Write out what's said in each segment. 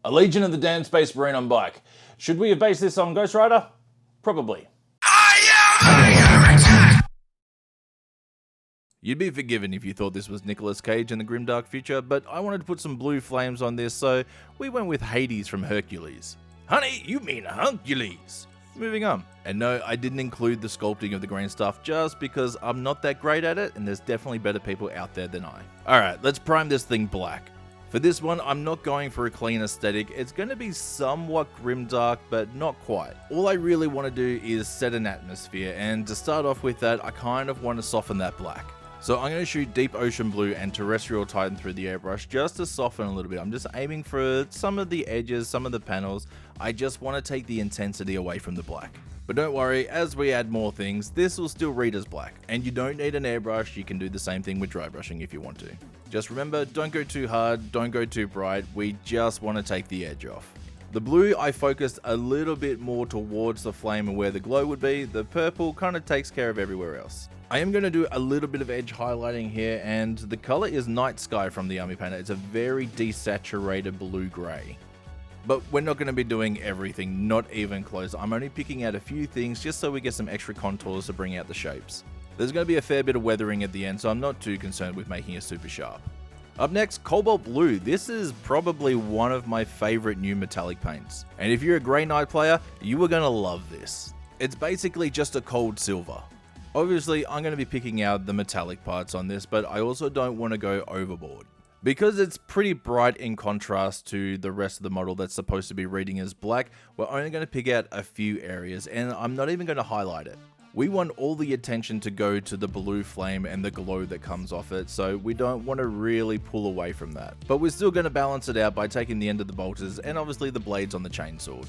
A Legion of the Damned Spacemarine on bike. Should we have based this on Ghost Rider? Probably. You'd be forgiven if you thought this was Nicolas Cage in the grimdark future, but I wanted to put some blue flames on this, so we went with Hades from Hercules. Honey, you mean Hercules? Moving on. And no, I didn't include the sculpting of the green stuff just because I'm not that great at it and there's definitely better people out there than I. Alright, let's prime this thing black. For this one, I'm not going for a clean aesthetic. It's going to be somewhat grimdark, but not quite. All I really want to do is set an atmosphere, and to start off with that, I kind of want to soften that black. So I'm going to shoot Deep Ocean Blue and Terrestrial Titan through the airbrush just to soften a little bit. I'm just aiming for some of the edges, some of the panels. I just want to take the intensity away from the black. But don't worry, as we add more things, this will still read as black. And you don't need an airbrush, you can do the same thing with dry brushing if you want to. Just remember, don't go too hard, don't go too bright, we just want to take the edge off. The blue I focused a little bit more towards the flame and where the glow would be, the purple kind of takes care of everywhere else. I am going to do a little bit of edge highlighting here, and the color is Night Sky from the Army Painter. It's a very desaturated blue-gray. But we're not going to be doing everything, not even close. I'm only picking out a few things just so we get some extra contours to bring out the shapes. There's going to be a fair bit of weathering at the end, so I'm not too concerned with making it super sharp. Up next, Cobolt Blue. This is probably one of my favorite new metallic paints. And if you're a Grey Knight player, you are going to love this. It's basically just a cold silver. Obviously, I'm going to be picking out the metallic parts on this, but I also don't want to go overboard. Because it's pretty bright in contrast to the rest of the model that's supposed to be reading as black, we're only going to pick out a few areas, and I'm not even going to highlight it. We want all the attention to go to the blue flame and the glow that comes off it, so we don't want to really pull away from that. But we're still going to balance it out by taking the end of the bolters and obviously the blades on the chainsword.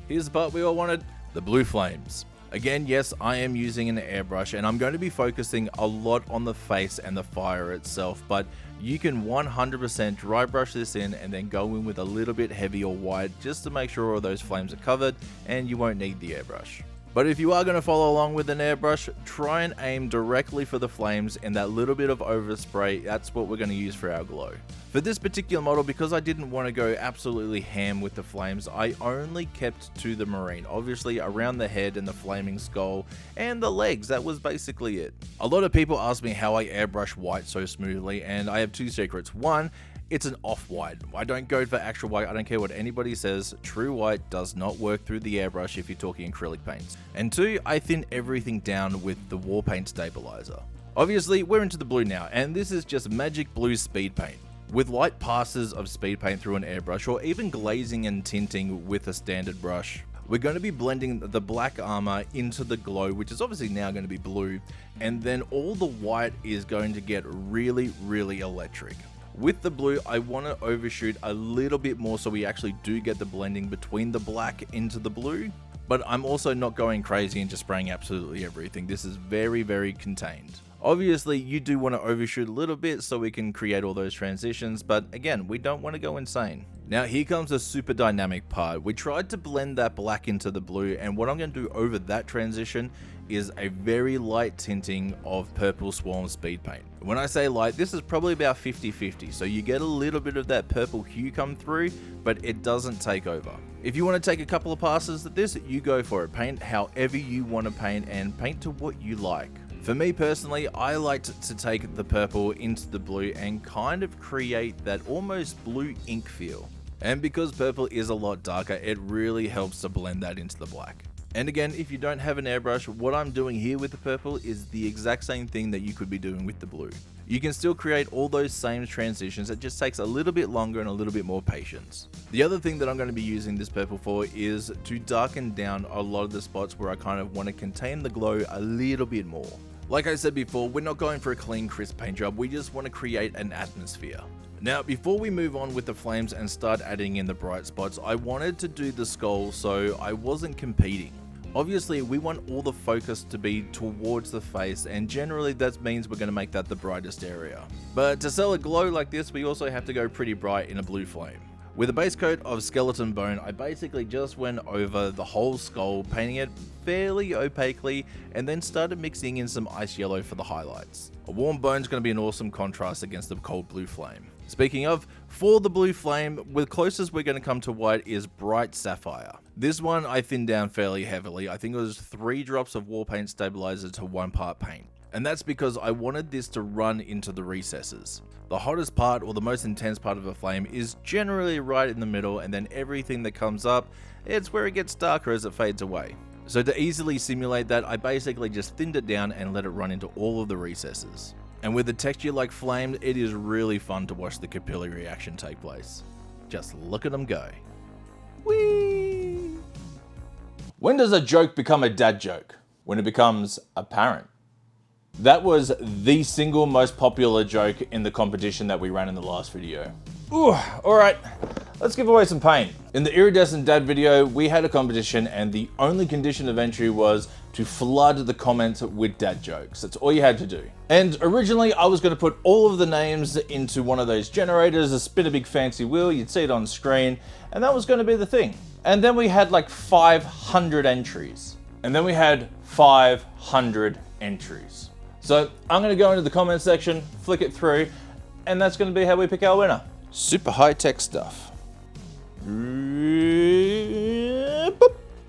Here's the part we all wanted, the blue flames. Again, yes, I am using an airbrush and I'm going to be focusing a lot on the face and the fire itself, but you can 100% dry brush this in and then go in with a little bit heavier white just to make sure all those flames are covered and you won't need the airbrush. But if you are going to follow along with an airbrush, try and aim directly for the flames, and that little bit of overspray, that's what we're going to use for our glow. For this particular model, because I didn't want to go absolutely ham with the flames, I only kept to the marine. Obviously around the head and the flaming skull and the legs, that was basically it. A lot of people ask me how I airbrush white so smoothly, and I have two secrets. One, it's an off-white. I don't go for actual white. I don't care what anybody says. True white does not work through the airbrush if you're talking acrylic paints. And two, I thin everything down with the war paint stabilizer. Obviously, we're into the blue now, and this is just magic blue speed paint. With light passes of speed paint through an airbrush, or even glazing and tinting with a standard brush, we're going to be blending the black armor into the glow, which is obviously now going to be blue, and then all the white is going to get really, really electric. With the blue, I want to overshoot a little bit more so we actually do get the blending between the black into the blue, but I'm also not going crazy and just spraying absolutely everything. This is very, very contained. Obviously, you do want to overshoot a little bit so we can create all those transitions, but again, we don't want to go insane. Now here comes the super dynamic part. We tried to blend that black into the blue, and what I'm going to do over that transition is a very light tinting of Purple Swarm speed paint. When I say light, this is probably about 50-50, so you get a little bit of that purple hue come through, but it doesn't take over. If you want to take a couple of passes at this, you go for it. Paint however you want to paint and paint to what you like. For me personally, I like to take the purple into the blue and kind of create that almost blue ink feel. And because purple is a lot darker, it really helps to blend that into the black. And again, if you don't have an airbrush, what I'm doing here with the purple is the exact same thing that you could be doing with the blue. You can still create all those same transitions, it just takes a little bit longer and a little bit more patience. The other thing that I'm going to be using this purple for is to darken down a lot of the spots where I kind of want to contain the glow a little bit more. Like I said before, we're not going for a clean, crisp paint job, we just want to create an atmosphere. Now, before we move on with the flames and start adding in the bright spots, I wanted to do the skull so I wasn't competing. Obviously, we want all the focus to be towards the face, and generally that means we're going to make that the brightest area. But to sell a glow like this, we also have to go pretty bright in a blue flame. With a base coat of skeleton bone, I basically just went over the whole skull, painting it fairly opaquely, and then started mixing in some ice yellow for the highlights. A warm bone is going to be an awesome contrast against the cold blue flame. Speaking of, for the blue flame, the closest we're going to come to white is bright sapphire. This one I thinned down fairly heavily. I think it was 3 drops of war paint stabilizer to 1 part paint. And that's because I wanted this to run into the recesses. The hottest part, or the most intense part of a flame, is generally right in the middle, and then everything that comes up, it's where it gets darker as it fades away. So to easily simulate that, I basically just thinned it down and let it run into all of the recesses. And with a texture like flamed, it is really fun to watch the capillary reaction take place. Just look at them go. Whee! When does a joke become a dad joke? When it becomes apparent. That was the single most popular joke in the competition that we ran in the last video. Ooh, alright, let's give away some paint. In the iridescent dad video, we had a competition and the only condition of entry was to flood the comments with dad jokes. That's all you had to do. And originally I was going to put all of the names into one of those generators, spin a big fancy wheel, you'd see it on screen, and that was going to be the thing. And then we had like 500 entries. And then we had 500 entries. So I'm going to go into the comment section, flick it through, and that's going to be how we pick our winner. Super high-tech stuff.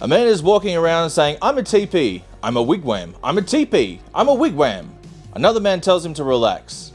Amanda's walking around saying, I'm a TP, I'm a wigwam, I'm a TP, I'm a wigwam. Another man tells him to relax.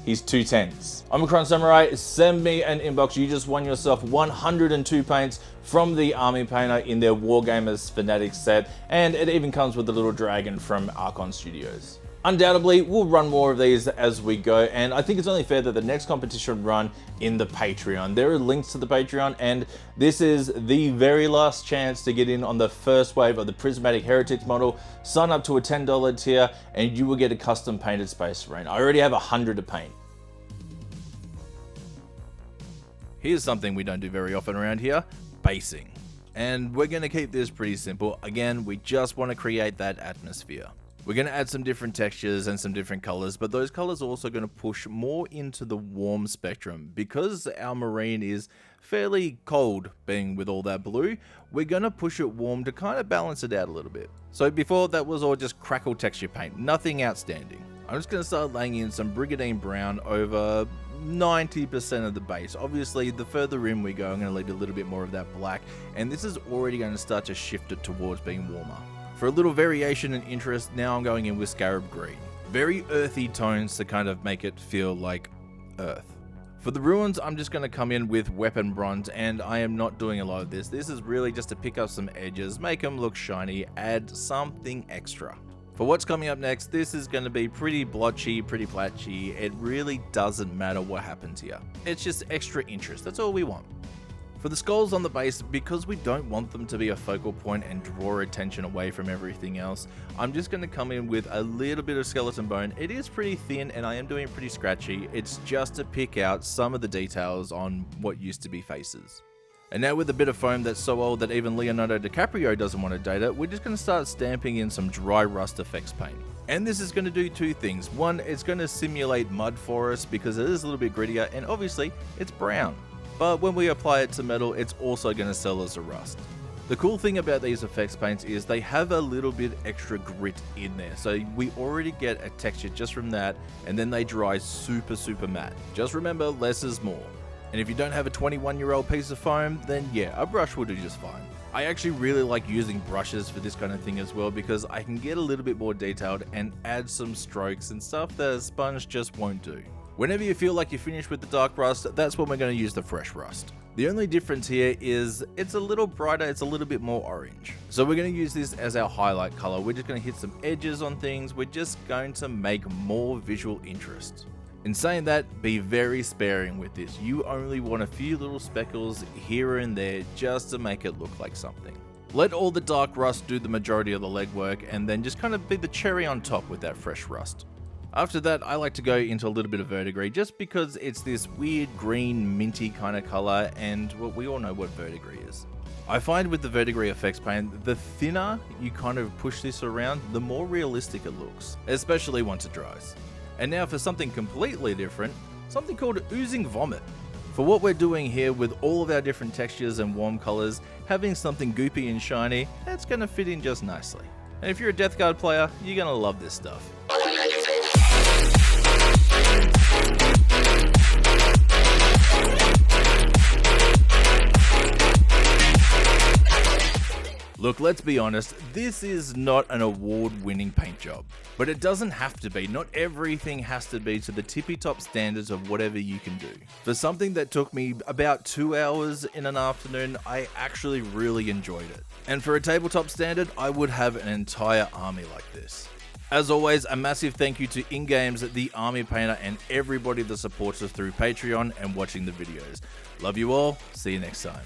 He's too tense. Omicron Samurai, send me an inbox. You just won yourself 102 paints from the Army Painter in their Wargamer Fanatic set, and it even comes with a little dragon from Archon Studios. Undoubtedly, we'll run more of these as we go, and I think it's only fair that the next competition run in the Patreon. There are links to the Patreon, and this is the very last chance to get in on the first wave of the Prismatic Heretics model. Sign up to a $10 tier, and you will get a custom painted Spacemarine. I already have 100 to paint. Here's something we don't do very often around here, basing. And we're going to keep this pretty simple. Again, we just want to create that atmosphere. We're going to add some different textures and some different colors, but those colors are also going to push more into the warm spectrum. Because our marine is fairly cold, being with all that blue, we're going to push it warm to kind of balance it out a little bit. So before, that was all just crackle texture paint, nothing outstanding. I'm just going to start laying in some Brigadine brown over 90% of the base. Obviously, the further in we go, I'm going to leave a little bit more of that black, and this is already going to start to shift it towards being warmer. For a little variation and interest, now I'm going in with Scarab Green. Very earthy tones to kind of make it feel like earth. For the ruins, I'm just going to come in with Weapon Bronze, and I am not doing a lot of this. This is really just to pick up some edges, make them look shiny, add something extra. For what's coming up next, this is going to be pretty blotchy, pretty patchy. It really doesn't matter what happens here. It's just extra interest, that's all we want. For the skulls on the base, because we don't want them to be a focal point and draw attention away from everything else, I'm just going to come in with a little bit of skeleton bone. It is pretty thin and I am doing it pretty scratchy. It's just to pick out some of the details on what used to be faces. And now with a bit of foam that's so old that even Leonardo DiCaprio doesn't want to date it, we're just going to start stamping in some dry rust effects paint. And this is going to do two things. One, it's going to simulate mud for us because it is a little bit grittier, and obviously it's brown. But when we apply it to metal, it's also going to sell as a rust. The cool thing about these effects paints is they have a little bit extra grit in there, so we already get a texture just from that, and then they dry super matte. Just remember, less is more. And if you don't have a 21-year-old piece of foam, then yeah, a brush will do just fine. I actually really like using brushes for this kind of thing as well, because I can get a little bit more detailed and add some strokes and stuff that a sponge just won't do. Whenever you feel like you're finished with the dark rust, that's when we're going to use the fresh rust. The only difference here is it's a little brighter, it's a little bit more orange. So we're going to use this as our highlight color. We're just going to hit some edges on things. We're just going to make more visual interest. In saying that, be very sparing with this. You only want a few little speckles here and there just to make it look like something. Let all the dark rust do the majority of the legwork, and then just kind of be the cherry on top with that fresh rust. After that, I like to go into a little bit of Verdigris just because it's this weird green minty kind of color, and well, we all know what Verdigris is. I find with the Verdigris effects paint, the thinner you kind of push this around, the more realistic it looks, especially once it dries. And now for something completely different, something called Oozing Vomit. For what we're doing here with all of our different textures and warm colors, having something goopy and shiny, that's going to fit in just nicely. And if you're a Death Guard player, you're going to love this stuff. Look, let's be honest, this is not an award-winning paint job, but it doesn't have to be. Not everything has to be to the tippy-top standards of whatever you can do. For something that took me about 2 hours in an afternoon, I actually really enjoyed it. And for a tabletop standard, I would have an entire army like this. As always, a massive thank you to InGames, the Army Painter, and everybody that supports us through Patreon and watching the videos. Love you all, see you next time.